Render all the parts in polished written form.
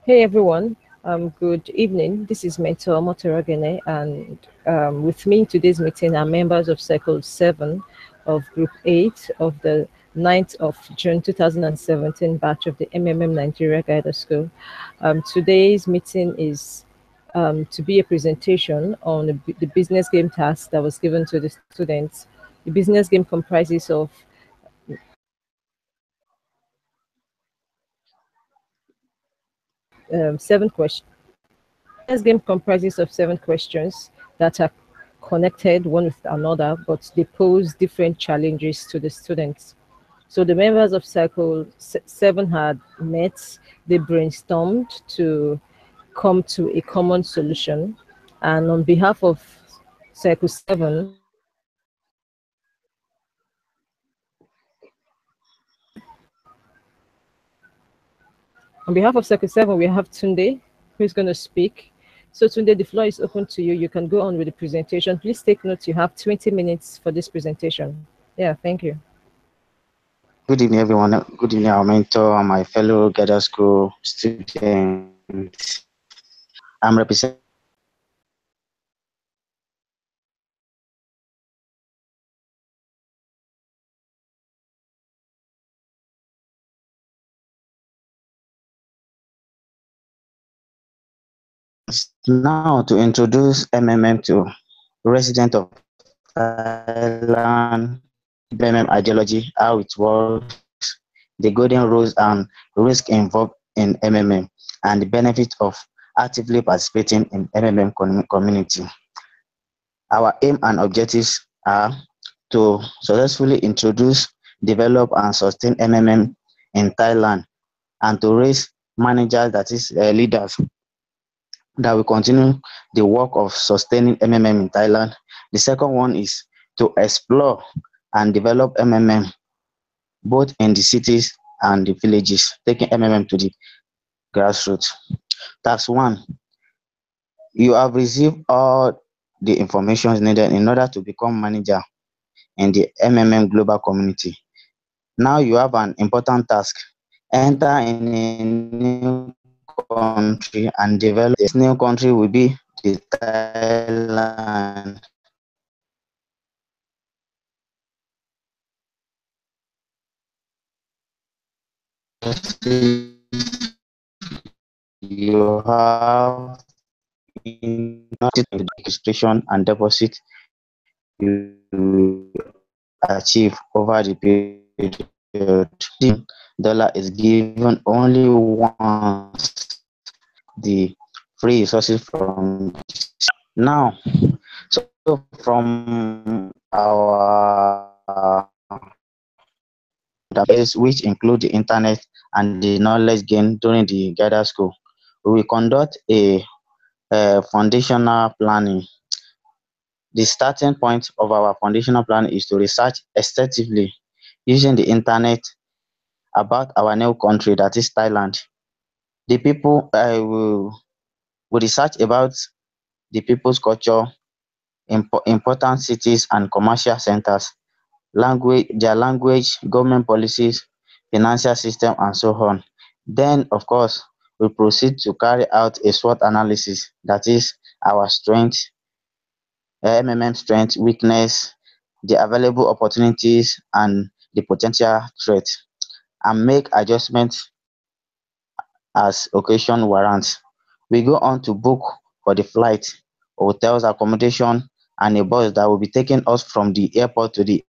Hey everyone, good evening. This is Mentor Motorogene, and with me in today's meeting are members of Cycle 7 of Group 8 of the 9th of June 2017 batch of the MMM Nigeria Guider School. Today's meeting is to be a presentation on the business game task that was given to the students. The business game comprises of 7 questions. This game comprises of 7 questions that are connected one with another, but they pose different challenges to the students. So the members of Cycle 7 had met, they brainstormed to come to a common solution. And on behalf of Cycle 7, we have Tunde, who's going to speak. So Tunde, the floor is open to you. You can go on with the presentation. Please take note, you have 20 minutes for this presentation. Yeah, thank you. Good evening, everyone. Good evening, our mentor and my fellow Gather School students. I'm representing now to introduce MMM to resident of Thailand, MMM ideology, how it works, the golden rules and risk involved in MMM, and the benefit of actively participating in MMM community. Our aim and objectives are to successfully introduce, develop, and sustain MMM in Thailand, and to raise managers, that is leaders, that will continue the work of sustaining MMM in Thailand. The second one is to explore and develop MMM both in the cities and the villages, taking MMM to the grassroots. Task 1, you have received all the information needed in order to become manager in the MMM global community. Now you have an important task. Enter in a new country and develop. This new country will be the Thailand. You have registration and deposit you achieve over the period. Dollar is given only once the free resources from now. So from our database, which include the internet and the knowledge gained during the gather school, we will conduct a foundational planning. The starting point of our foundational plan is to research extensively using the internet about our new country, that is Thailand. The people will research about the people's culture, important cities and commercial centers, their language, government policies, financial system, and so on. Then, of course, we proceed to carry out a SWOT analysis, that is our strength, MMM strength, weakness, the available opportunities, and the potential threats, and make adjustments as occasion warrants. We go on to book for the flight, hotels, accommodation, and a bus that will be taking us from the airport to the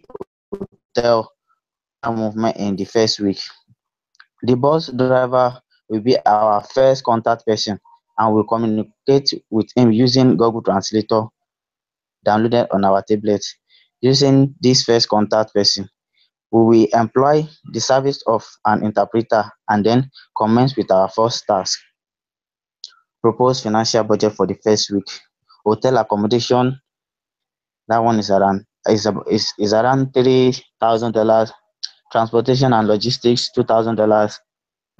hotel movement in the first week. The bus driver will be our first contact person, and will communicate with him using Google Translator downloaded on our tablet. Using this first contact person, we will employ the service of an interpreter and then commence with our first task. Propose financial budget for the first week. Hotel accommodation, that one is around $3,000. Transportation and logistics, $2,000.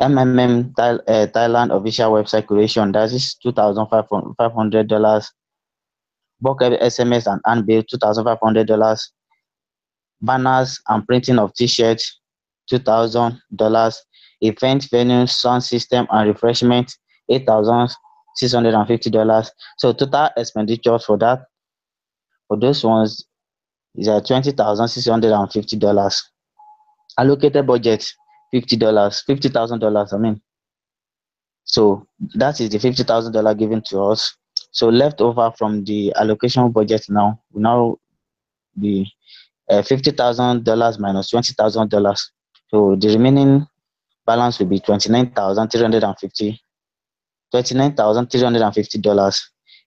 Thailand official website creation, that is $2,500. Bulk SMS and handbill, $2,500. Banners and printing of t-shirts, $2,000. Event venue, sound system and refreshment, $8,650. So total expenditures for that, for those ones, is at $20,650. Allocated budget $50, $50,000. I mean, so that is the $50,000 given to us. So left over from the allocation budget now will now be $50,000 minus $20,000. So the remaining balance will be $29,350.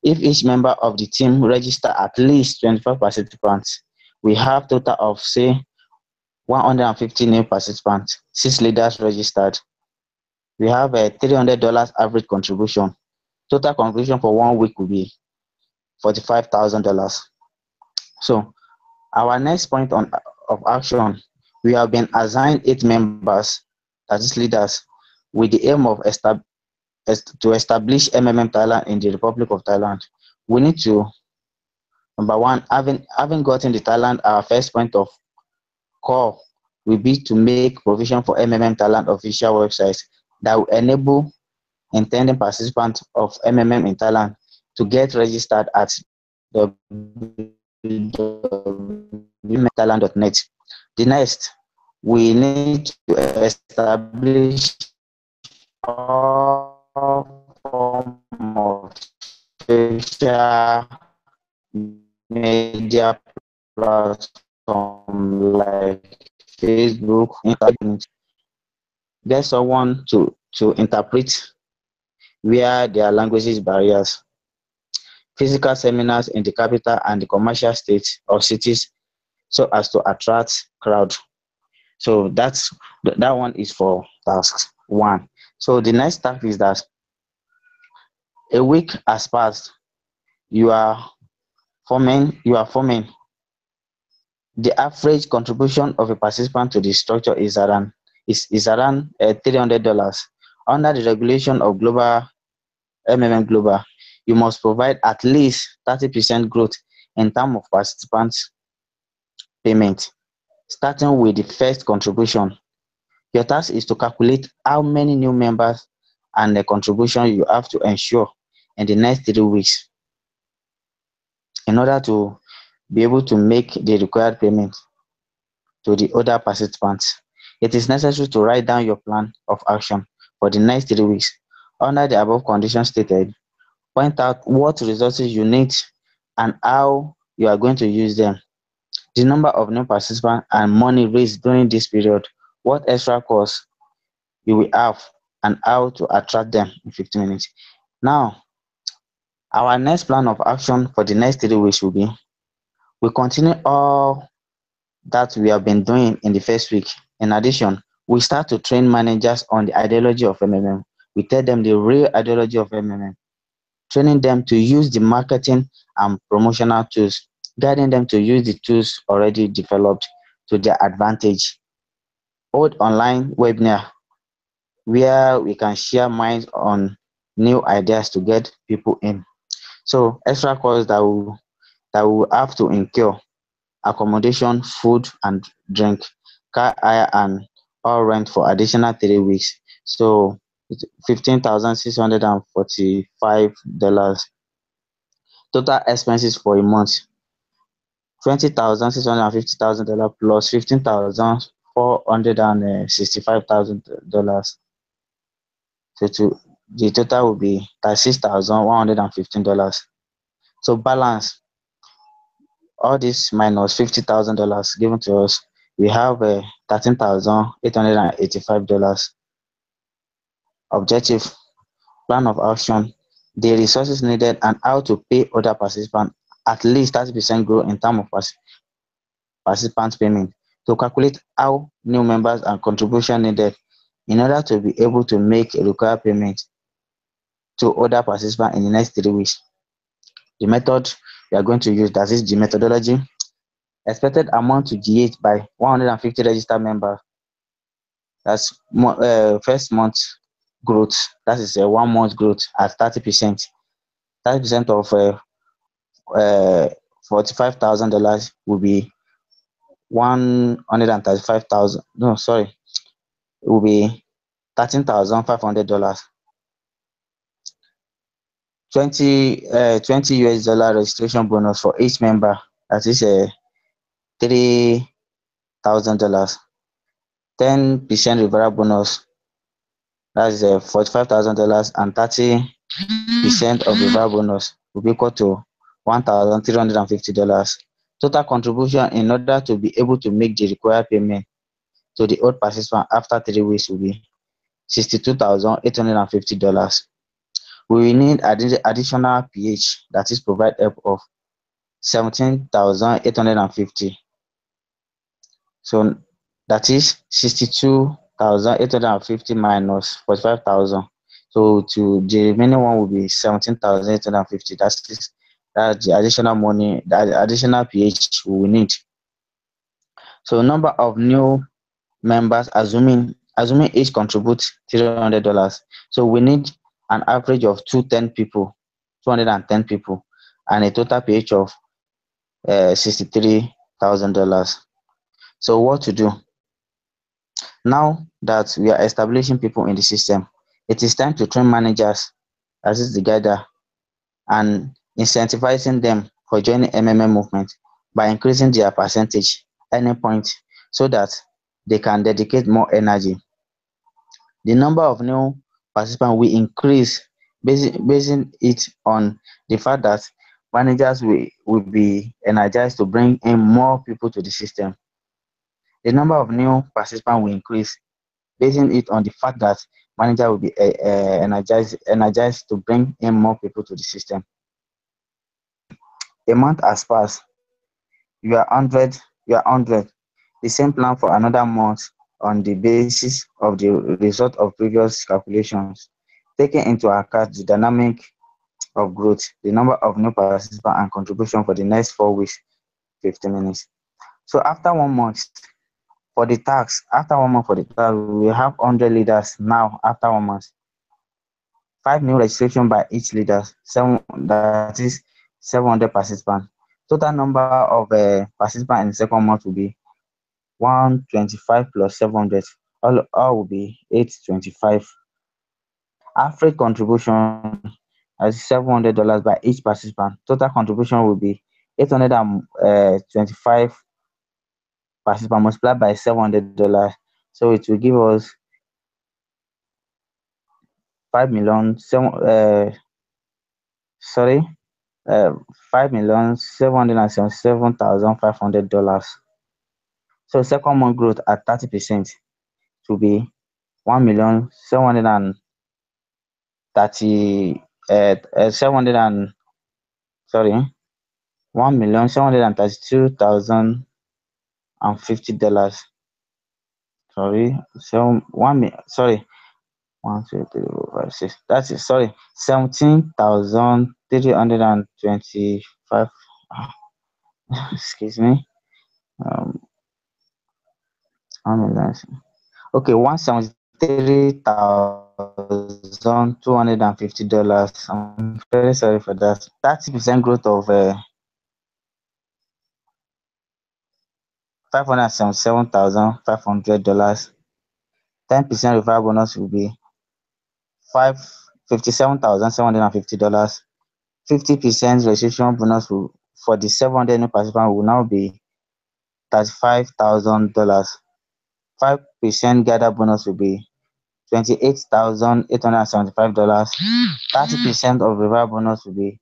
If each member of the team register at least 25 participants, we have total of say 150 new participants, 6 leaders registered. We have a $300 average contribution. Total contribution for 1 week will be $45,000. So our next point of action, we have been assigned 8 members, that is leaders, with the aim of to establish MMM Thailand in the Republic of Thailand. We need to, number one, having gotten the Thailand, our first point of call will be to make provision for MMM Thailand official websites that will enable intending participants of MMM in Thailand to get registered at www.thailand.net. The next, we need to establish all form of social media platform like Facebook, Instagram. Get someone to interpret where there are languages barriers. Physical seminars in the capital and the commercial states or cities so as to attract crowd. So that one is for task 1. So the next task is that a week has passed. You are forming the average contribution of a participant to the structure is around $300. Under the regulation of global MMM Global, you must provide at least 30% growth in terms of participants payment, starting with the first contribution. Your task is to calculate how many new members and the contribution you have to ensure in the next 3 weeks in order to be able to make the required payment to the other participants. It is necessary to write down your plan of action for the next 3 weeks. Under the above conditions stated, point out what resources you need and how you are going to use them, the number of new participants and money raised during this period, what extra costs you will have, and how to attract them in 15 minutes. Now, our next plan of action for the next 3 weeks will be, we continue all that we have been doing in the first week. In addition, we start to train managers on the ideology of MMM. We tell them the real ideology of MMM, training them to use the marketing and promotional tools, guiding them to use the tools already developed to their advantage. Hold online webinar where we can share minds on new ideas to get people in. So extra costs that we have to incur: accommodation, food and drink, car hire and all rent for additional 3 weeks. So it's $15,645. Total expenses for a month, $20,650,000 plus $15,465,000. So the total will be $36,115. So balance all this minus $50,000 given to us, we have $13,885. Objective, plan of action, the resources needed and how to pay other participants at least 30% growth in terms of participants payment, to calculate how new members and contribution needed in order to be able to make a required payment to other participants in the next 3 weeks. The method we are going to use, that is the methodology. Expected amount to GH by 150 registered members. That's first month growth. That is a 1 month growth at 30%. 30% of $45,000 will be 135,000. No, sorry, it will be $13,500. 20 US dollar registration bonus for each member. That is $3,000. 10% referral bonus. That's $45,000, and 30% of referral bonus will be equal to $1,350. Total contribution in order to be able to make the required payment to the old participant after 3 weeks will be $62,850. We will need additional PH, that is provide help, of 17,850. So that is 62,850 minus 45,000. So to the remaining one will be 17,850. That's the additional money, the additional PH we will need. So number of new members, assuming each contributes $300. So we need an average of 210 people, and a total PH of $63,000. So what to do? Now that we are establishing people in the system, it is time to train managers, as is the guider, and incentivizing them for joining MMM movement by increasing their percentage any point so that they can dedicate more energy. The number of new participants will increase, basing it on the fact that managers will be energized to bring in more people to the system. The number of new participants will increase, basing it on the fact that manager will be energized to bring in more people to the system. A month has passed. You are 100. You are 100. The same plan for another month on the basis of the result of previous calculations, taking into account the dynamic of growth, the number of new participants, and contribution for the next 4 weeks, 15 minutes. So after 1 month for the tax, we have 100 leaders now. After 1 month, 5 new registration by each leader, that is 700 participants. Total number of participants in the second month will be 125 plus 700. All will be 825. Average contribution is $700 by each participant. Total contribution will be 825 participants multiplied by $700. So it will give us 5,777,500. So second month growth at 30% to be 1,730 700 and sorry 1,732,050. So 1 2 3 4 5 6, that is 17,325. Excuse me. um 1 million. Okay, $173,250. I'm very sorry for that. 30% growth of $577,500. 10% referral bonus will be $57,750. 50% registration bonus for the 700 new participants will now be $35,000. 5% gather bonus will be $28,875. 30% of referral bonus will be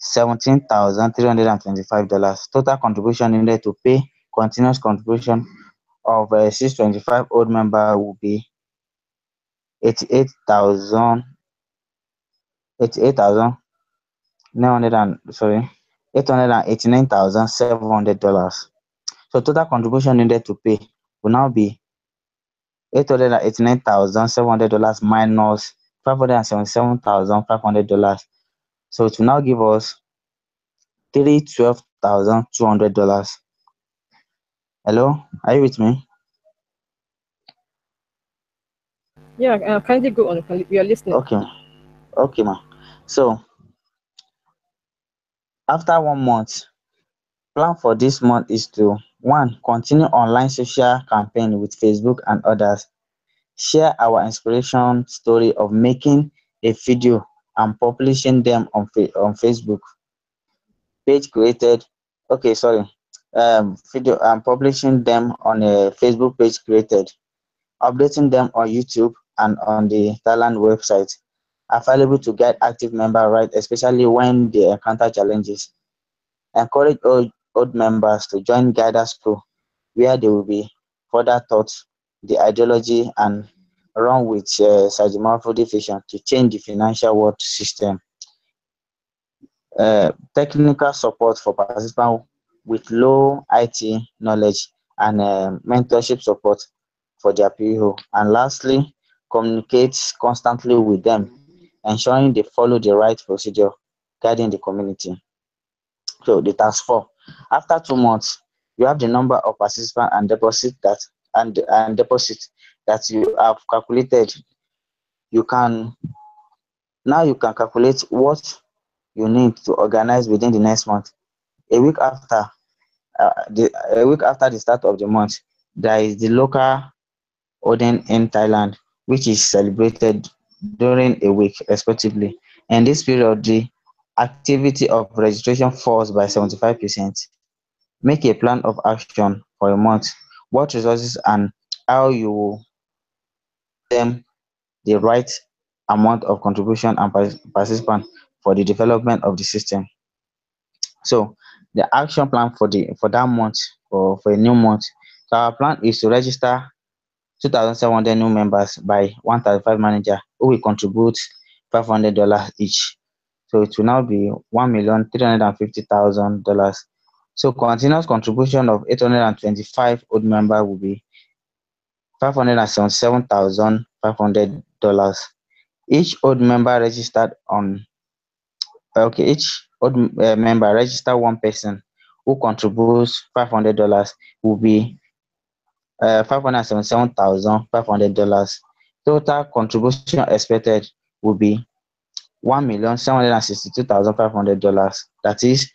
$17,325. Total contribution needed to pay continuous contribution of 625 old member will be 88,000 $889,700. So total contribution needed to pay will now be $889,700 minus $577,500. So it will now give us $312,200. Hello, are you with me? Yeah, kindly go on. We are listening. Okay, ma. So after 1 month, plan for this month is to: 1. Continue online social campaign with Facebook and others. Share our inspiration story of making a video and publishing them on Facebook page created. Okay, sorry. Video and publishing them on a Facebook page created, updating them on YouTube and on the Thailand website. Available to guide active member right, especially when they encounter challenges. Encourage old members to join Guidance School, where they will be further taught the ideology and run with Sajimafudi vision to change the financial world system. Technical support for participants with low IT knowledge and mentorship support for their PO. And lastly, communicate constantly with them, ensuring they follow the right procedure guiding the community. So the task 4. After 2 months, you have the number of participants and deposit that you have calculated. You can you can calculate what you need to organize within the next month. A week after a week after the start of the month, there is the local Odin in Thailand, which is celebrated during a week respectively. In this period, the activity of registration falls by 75%. Make a plan of action for a month, what resources and how you will them the right amount of contribution and participant for the development of the system. So the action plan for that month or for a new month. So our plan is to register 2,700 new members by 135 manager who will contribute $500 each. So it will now be $1,350,000. So continuous contribution of 825 old members will be $577,500. Each old member registered on each old member register one person who contributes $500 will be $577,500. Total contribution expected will be $1,762,500. That is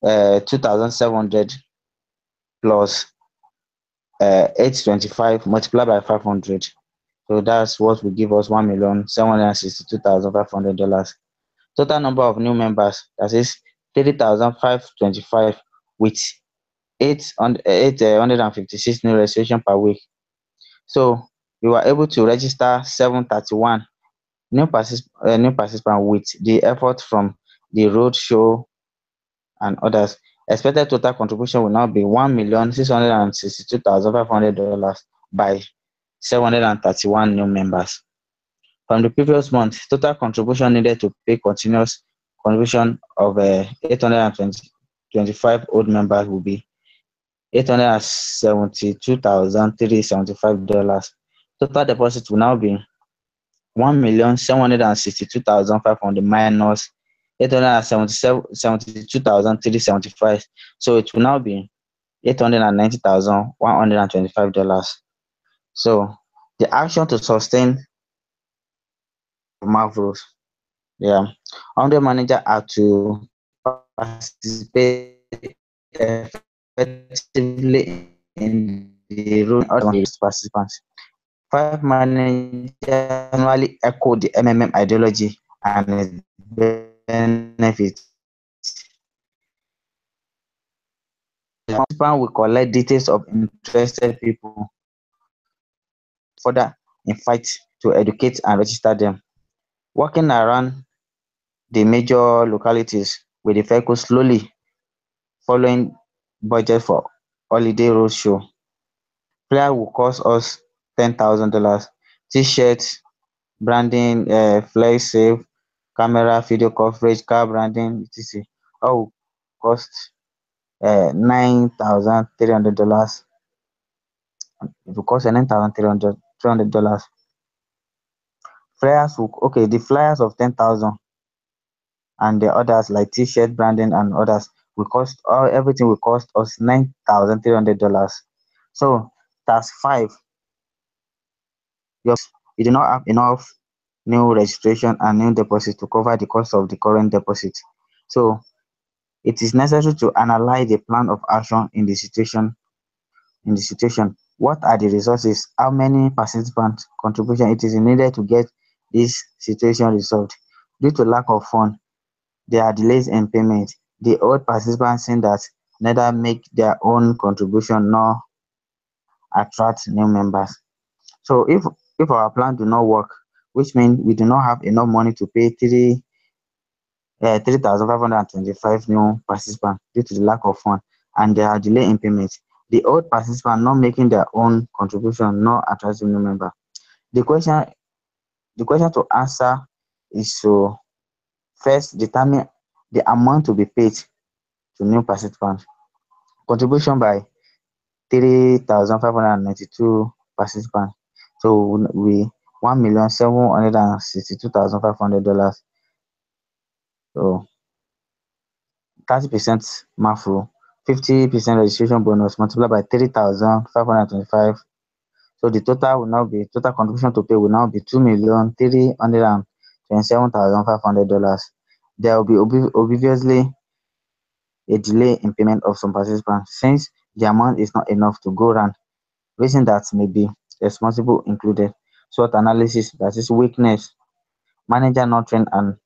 2,700 plus 825 multiplied by 500. So that's what will give us $1,762,500. Total number of new members, that is 3,525 with 856 new registration per week. So we were able to register 731 new participants with the effort from the road show and others. Expected total contribution will now be $1,662,500 by 731 new members. From the previous month, total contribution needed to pay continuous contribution of 825 old members will be $872,375. Total deposit will now be 1,762,500 minus 872,375. So it will now be $890,125. So the action to sustain marvels. Yeah, 100 manager are to participate effectively in the role of participants. 5 managers generally echo the MMM ideology and its benefits. The participant will collect details of interested people further invite to educate and register them. Working around the major localities with the vehicle slowly following budget for holiday roadshow. Flyer will cost us $10,000. T-shirts, branding, flex save, camera, video coverage, car branding, etc. All will cost $9,300. It will cost $9,300. Flyers will the flyers of 10,000 and the others like t-shirt branding and others will cost everything will cost us $9,300. So task 5, you do not have enough new registration and new deposit to cover the cost of the current deposit. So it is necessary to analyze the plan of action in the situation. What are the resources? How many participant contribution it is needed to get this situation resolved? Due to lack of funds, there are delays in payment. The old participants saying that neither make their own contribution nor attract new members. So if our plan do not work, which means we do not have enough money to pay 3,525 new participants due to the lack of funds, and there are delay in payment. The old participants not making their own contribution nor attracting new member. The question the question to answer is to first determine the amount to be paid to new participants. Contribution by 3,592 participants. So we $1,762,500. So 30% MAFRO, 50% registration bonus multiplied by 3,525. So the total contribution to pay will now be $2,327,500. There will be obviously a delay in payment of some participants since the amount is not enough to go round. Reason that may be responsible included SWOT analysis, that is weakness, manager not trained and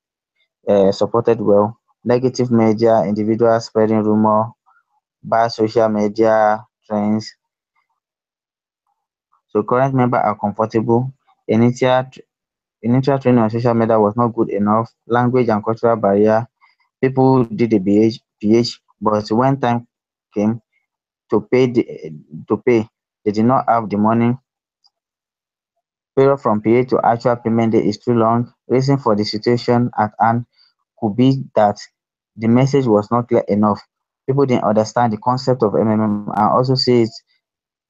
supported well, negative media, individuals spreading rumor, bad social media trends. So current members are comfortable. Initial initial training on social media was not good enough. Language and cultural barrier. People did the PH, but when time came to pay, they did not have the money. Period from PH to actual payment day is too long. Reason for the situation at hand could be that the message was not clear enough. People didn't understand the concept of MMM and also see it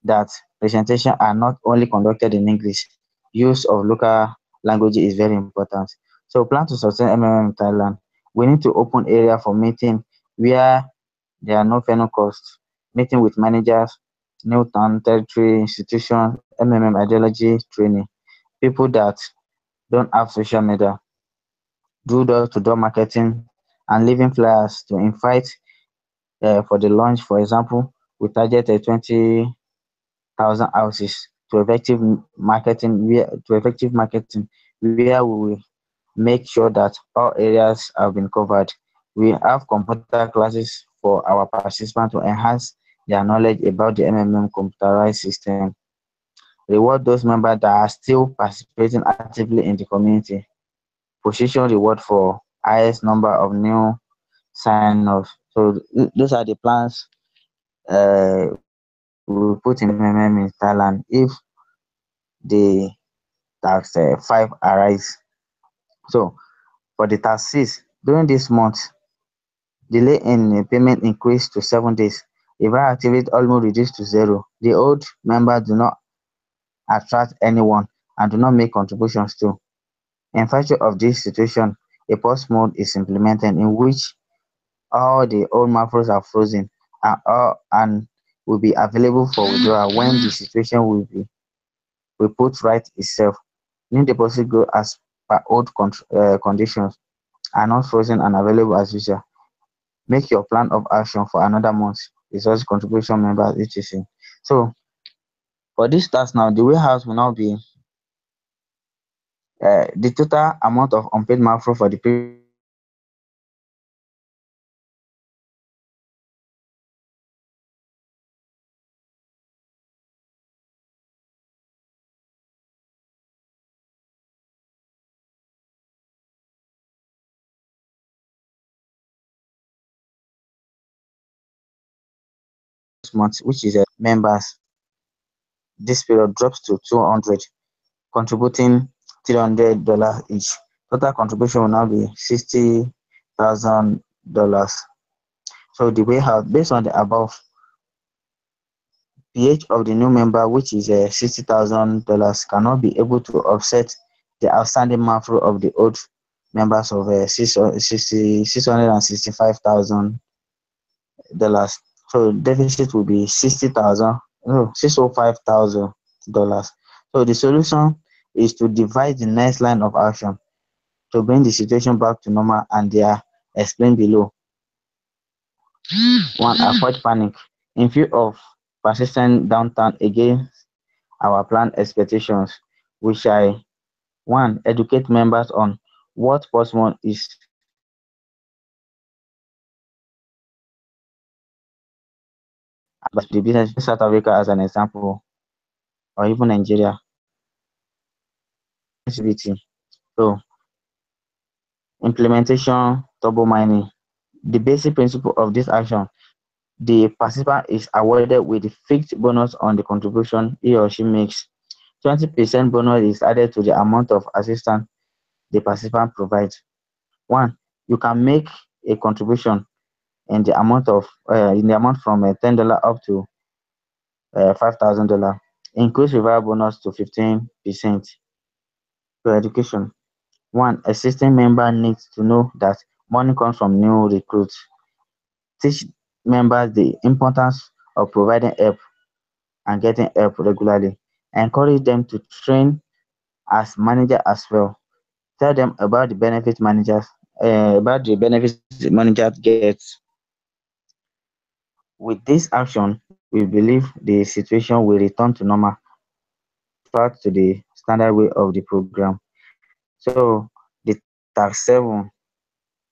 that presentation are not only conducted in English. Use of local language is very important. So plan to sustain MMM in Thailand. We need to open area for meeting where there are no final costs. Meeting with managers, new town, territory, institution, MMM ideology training. People that don't have social media, do door-to-door marketing and leaving flyers to invite for the launch. For example, we target 20,000 houses to effective marketing where we will make sure that all areas have been covered. We have computer classes for our participants to enhance their knowledge about the MMM computerized system. Reward those members that are still participating actively in the community. Position reward for highest number of new sign-offs. So those are the plans we put in MMM in Thailand if the tax 5 arise. So for the tax 6, during this month, delay in payment increased to 7 days. Revival activity almost reduced to zero. The old members do not attract anyone and do not make contributions too. In virtue of this situation, a pause mode is implemented in which all the old macros are frozen and will be available for withdrawal when the situation will put right itself. New deposit go as per old conditions are not frozen and available as usual. Make your plan of action for another month. Resource contribution members etc. So for this task now, the warehouse will now be the total amount of unpaid macro for the previous month will now be 6,000 members. This period drops to 200, contributing $300 each. Total contribution will now be $60,000. So the warehouse, based on the above, PH of the new member, which is $60,000, cannot be able to offset the outstanding macro of the old members of $665,000. So deficit will be 60,000, no, $605,000. So the solution is to devise the next line of action to bring the situation back to normal, and they are explained below. One, avoid panic. In view of persistent downturn against our planned expectations, we shall one, educate members on what Postmon is but the business South Africa as an example, or even Nigeria. So implementation turbo mining. The basic principle of this action, the participant is awarded with a fixed bonus on the contribution he or she makes. 20% bonus is added to the amount of assistance the participant provides. One, you can make a contribution in the amount from $10 up to $5,000. Increase referral bonus to 15%. To education. One, existing member needs to know that money comes from new recruits. Teach members the importance of providing help and getting help regularly. Encourage them to train as manager as well. Tell them about the benefits the manager gets. With this action, we believe the situation will return to normal back to the standard way of the program. So the tax 7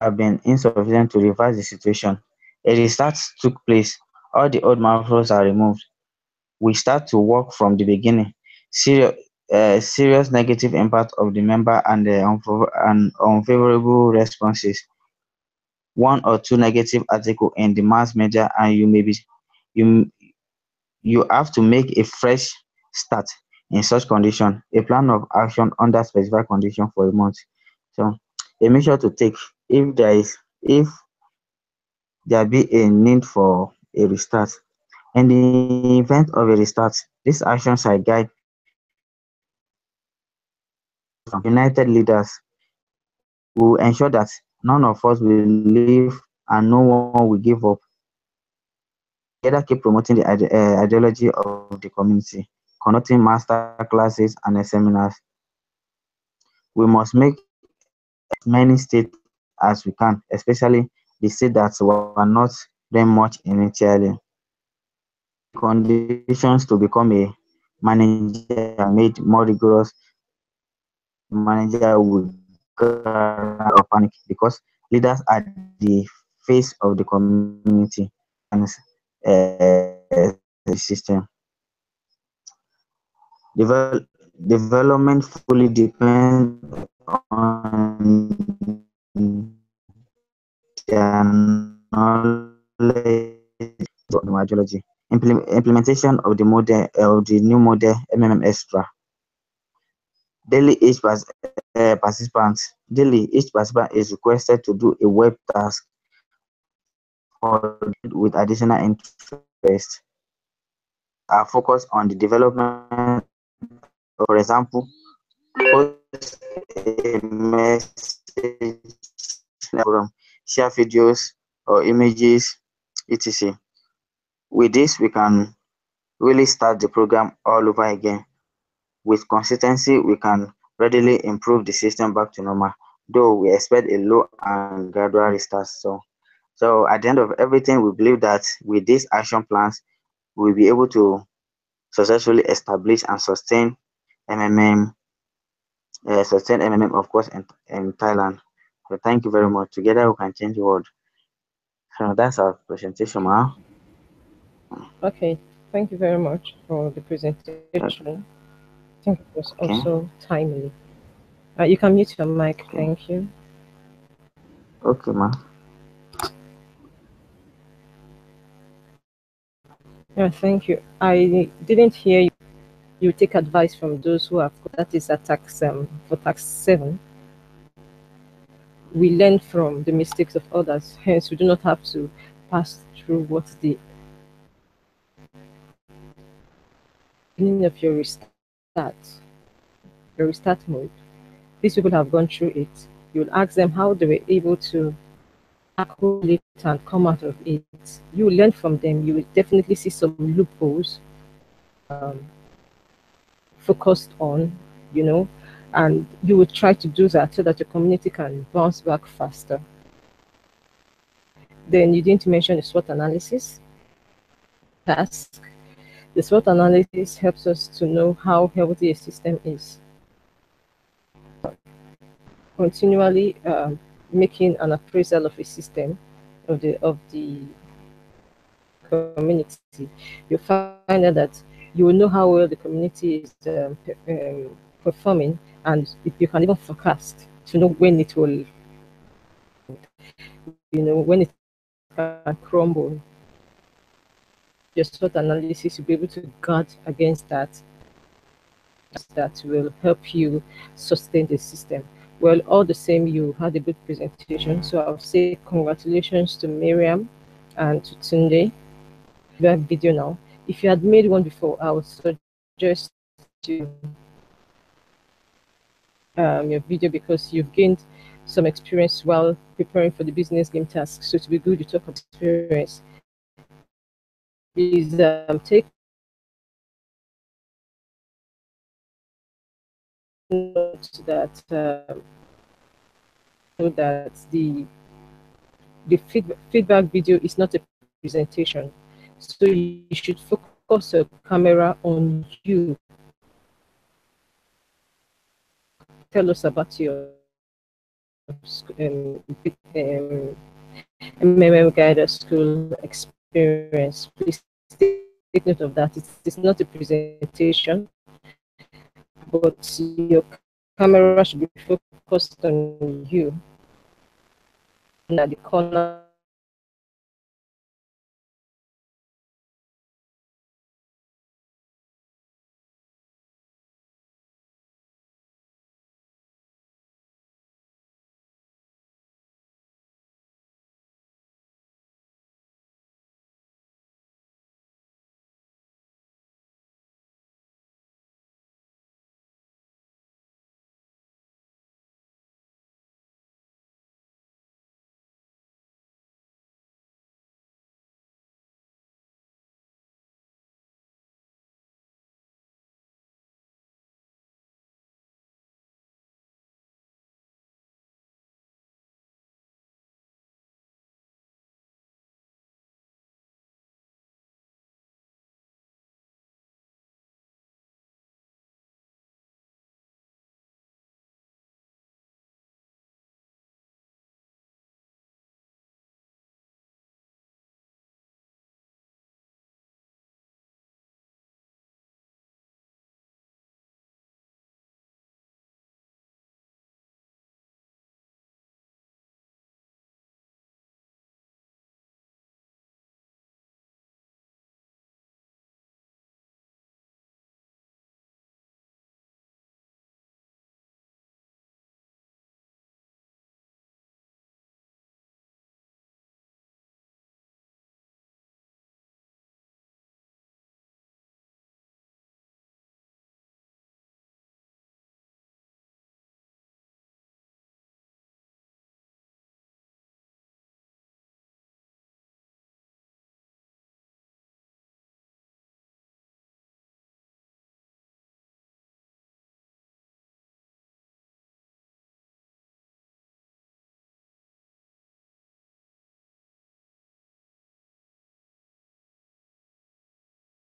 have been insufficient to reverse the situation. A restart took place. All the old macros are removed. We start to work from the beginning. Serious negative impact of the member and the unfavorable responses. One or two negative article in the mass media, and you you have to make a fresh start in such condition. A plan of action under specified condition for a month. So a measure to take if there be a need for a restart. In the event of a restart, these actions shall guide united leaders will ensure that none of us will leave and no one will give up. Together keep promoting the ideology of the community, conducting master classes and seminars. We must make as many states as we can, especially the states that were not doing much initially. Conditions to become a manager made more rigorous. Manager will or panic because leaders are the face of the community and the system. Development fully depends on their knowledge of ideology. Implementation of the new model MMM Extra. Daily each participant is requested to do a web task or with additional interest. Are focused on the development, for example, post a message forum, share videos or images, etc. With this, we can really start the program all over again. With consistency, we can readily improve the system back to normal, though we expect a low and gradual restart. So at the end of everything, we believe that with these action plans, we'll be able to successfully establish and MMM, sustain MMM, of course, in Thailand. So thank you very much. Together we can change the world. So that's our presentation, ma. Okay, thank you very much for the presentation. I think it was Okay. also timely. You can mute your mic. Okay. Thank you. Okay, ma. Yeah, thank you. I didn't hear you. You take advice from those who have, that is a tax for tax 7. We learn from the mistakes of others, hence we do not have to pass through what the beginning of your restart mode. These people have gone through it. You'll ask them how they were able to tackle it and come out of it. You will learn from them. You will definitely see some loopholes focused on, and you will try to do that so that your community can bounce back faster. Then you didn't mention the SWOT analysis task. The SWOT analysis helps us to know how healthy a system is. continually making an appraisal of a system of the community, you find out that you will know how well the community is performing, and you can even forecast to know when it will, when it can crumble. Your SWOT analysis, you'll be able to guard against that. That will help you sustain the system. Well, all the same, you had a good presentation. So I'll say congratulations to Miriam and to Tunde. You have video now. If you had made one before, I would suggest you your video, because you've gained some experience while preparing for the business game task. So to be good, you talk of experience. Please take note that the feedback video is not a presentation, so you should focus your camera on you. Tell us about your MMM Guided School experience. Please take note of that. It's not a presentation, but your camera should be focused on you. And at the corner